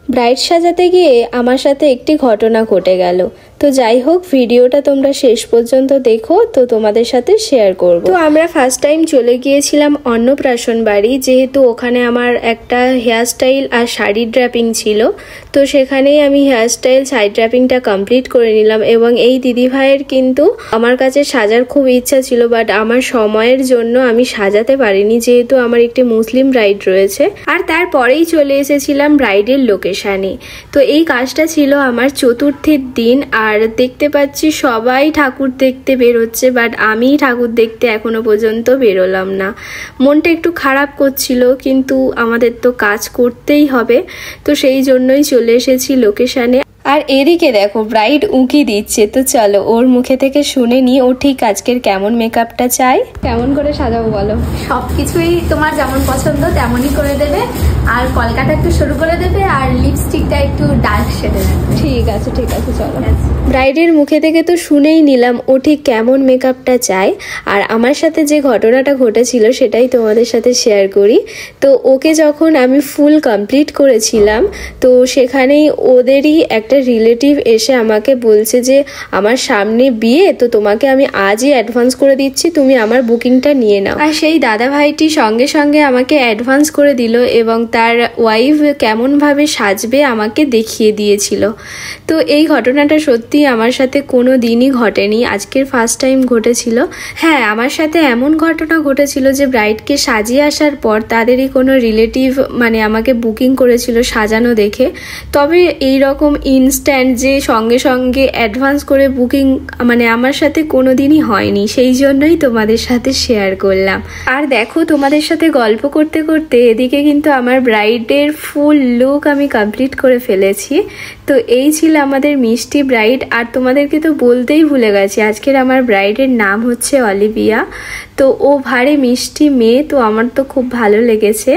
Bride সাজাতে গিয়ে আমার সাথে একটি ঘটনা ঘটে গেল। তো যাই হোক, ভিডিওটা তোমরা শেষ পর্যন্ত দেখো, তো তোমাদের সাথে শেয়ার করব। তো আমরা ফার্স্ট টাইম চলে গিয়েছিলাম অন্নপ্রাশন বাড়ি, যেহেতু ওখানে আমার একটা হেয়ার স্টাইল আর শাড়ি ড্র্যাপিং ছিল। তো সেখানেই আমি হেয়ার স্টাইল শাড়ি ড্র্যাপিংটা কমপ্লিট করে নিলাম। এবং এই দিদিভাইয়ের কিন্তু আমার কাছে সাজার খুব ইচ্ছা ছিল, বাট আমার সময়ের জন্য আমি সাজাতে পারিনি, যেহেতু আমার একটি মুসলিম ব্রাইড রয়েছে। আর তারপরেই চলে এসেছিলাম ব্রাইডের লোকেশানে। তো এই কাজটা ছিল আমার চতুর্থীর দিন। আর দেখতে পাচ্ছি সবাই ঠাকুর দেখতে বেরোচ্ছে, বাট আমি ঠাকুর দেখতে এখনো পর্যন্ত বেরোলাম না। মনটা একটু খারাপ করছিল, কিন্তু আমাদের তো কাজ করতেই হবে, তো সেই জন্যই চলে এসেছি লোকেশানে। আর এদিকে দেখো ব্রাইড উঁকি দিচ্ছে। তো চলো ওর মুখে থেকে শুনে নি ও ঠিক আজকের কেমন মেকআপটা চাই। কেমন করে সাজাবো বলো? সবকিছুই তোমার যেমন পছন্দ তেমনই করে দেবে, আর কলকাতা একটু শুরু করে দেবে, আর লিপস্টিকটা একটু ডার্ক শেডে দেবে। ঠিক আছে ঠিক আছে, চলো। ব্রাইডের মুখে থেকে তো শুনেই নিলাম ও ঠিক কেমন মেকআপটা চায়। আর আমার সাথে যে ঘটনাটা ঘটেছিল সেটাই তোমাদের সাথে শেয়ার করি। তো ওকে যখন আমি ফুল কমপ্লিট করেছিলাম, তো সেখানেই ওদেরই একটা রিলেটিভ এসে আমাকে বলছে যে আমার সামনে বিয়ে, তো তোমাকে আমি আজই অ্যাডভান্স করে দিচ্ছি, তুমি আমার বুকিংটা নিয়ে নাও। আর সেই দাদা ভাইটি সঙ্গে সঙ্গে আমাকে অ্যাডভান্স করে দিল এবং তার ওয়াইফ কেমনভাবে সাজবে আমাকে দেখিয়ে দিয়েছিল। তো এই ঘটনাটা সত্যি আমার সাথে কোনো দিনই ঘটেনি, আজকের ফার্স্ট টাইম ঘটেছিল। হ্যাঁ, আমার সাথে এমন ঘটনা ঘটেছিল যে ব্রাইডকে সাজিয়ে আসার পর তাদেরই কোনো রিলেটিভ মানে আমাকে বুকিং করেছিল সাজানো দেখে। তবে এই রকম ইনস্ট্যান্ট যে সঙ্গে সঙ্গে অ্যাডভান্স করে বুকিং মানে আমার সাথে কোনো দিনই হয়নি, সেই জন্যই তোমাদের সাথে শেয়ার করলাম। আর দেখো তোমাদের সাথে গল্প করতে করতে এদিকে কিন্তু আমার ব্রাইডের ফুল লুক আমি কমপ্লিট করে ফেলেছি। তো এই ছিল আমাদের মিষ্টি ব্রাইড। আর তোমাদেরকে তো বলতেই ভুলে গেছি, আজকের আমার ব্রাইডের নাম হচ্ছে অলিভিয়া। তো ও ভারী মিষ্টি মেয়ে, তো আমার তো খুব ভালো লেগেছে।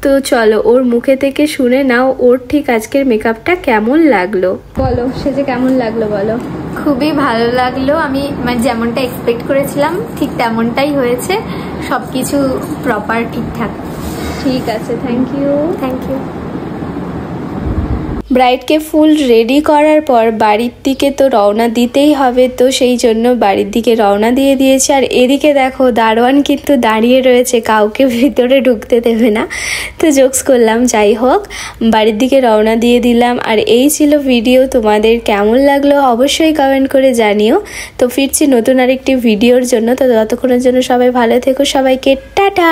তো চলো ওর মুখে থেকে শুনে নাও ওর ঠিক আজকের মেকআপটা কেমন লাগলো। বলো সেজে কেমন লাগলো বলো। খুবই ভালো লাগলো, আমি মানে যেমনটা এক্সপেক্ট করেছিলাম ঠিক তেমনটাই হয়েছে, সবকিছু প্রপার ঠিকঠাক। ঠিক আছে, থ্যাংক ইউ। Thank you. ব্রাইডকে ফুল রেডি করার পর বাড়ির দিকে তো রওনা দিতেই হবে, তো সেই জন্য বাড়ির দিকে রওনা দিয়ে দিয়েছে। আর এদিকে দেখো দারোয়ান কিন্তু দাঁড়িয়ে রয়েছে, কাউকে ভিতরে ঢুকতে দেবে না। তো জোকস করলাম, যাই হোক বাড়ির দিকে রওনা দিয়ে দিলাম। আর এই ছিল ভিডিও, তোমাদের কেমন লাগলো অবশ্যই কমেন্ট করে জানিও। তো ফিরছি নতুন আরেকটি ভিডিওর জন্য, তো ততক্ষণের জন্য সবাই ভালো থেকো, সবাইকে টাটা।